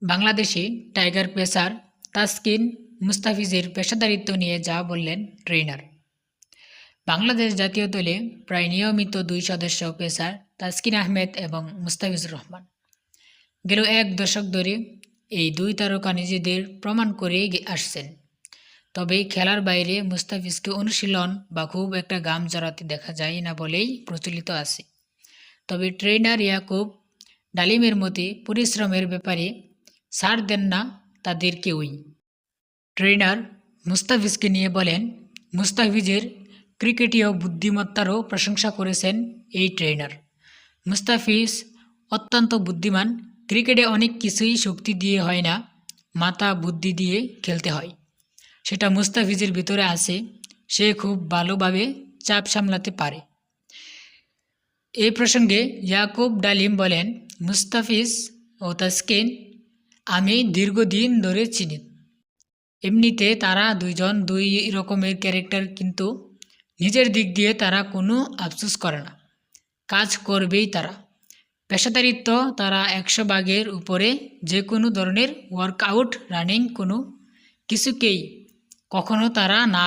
Bangladeshi tiger pacer Taskin মুস্তাফিজের পেশাদারিত্ব নিয়ে যা বললেন ট্রেনার। বাংলাদেশ জাতীয় দলে প্রায় নিয়মিত দুই সদস্য পেসার তাসকিন আহমেদ এবং মুস্তাফিজুর রহমান। গেল এক দশক ধরে এই দুই তারকা নিজেদের প্রমাণ করেই আসছেন। তবে খেলার বাইরে মুস্তাফিজকে অনুশীলন বা খুব একটা গাম জড়াতে দেখা যায় না বলেই প্রচলিত আছে। তবে ট্রেনার ইয়াকুব ডালিমের মতে পরিশ্রমের ব্যাপারে ছাড় দেন না তাদের কেউই। ট্রেনার মুস্তাফিজকে নিয়ে বলেন, মুস্তাফিজের ক্রিকেটীয় বুদ্ধিমত্তারও প্রশংসা করেছেন এই ট্রেনার। মুস্তাফিজ অত্যন্ত বুদ্ধিমান। ক্রিকেটে অনেক কিছুই শক্তি দিয়ে হয় না, মাথা বুদ্ধি দিয়ে খেলতে হয়। সেটা মুস্তাফিজের ভিতরে আছে। সে খুব ভালোভাবে চাপ সামলাতে পারে। এই প্রসঙ্গে ইয়াকুব ডালিম বলেন, মুস্তাফিজ ও তাসকিন আমি দীর্ঘদিন ধরে চিনি। এমনিতে তারা দুইজন দুই রকমের ক্যারেক্টার, কিন্তু নিজের দিক দিয়ে তারা কোনো আফসোস করে না, কাজ করবেই তারা। পেশাদারিত্ব তারা 100 ভাগের উপরে। যে কোনো ধরনের ওয়ার্কআউট, রানিং, কোনো কিছুকেই কখনো তারা না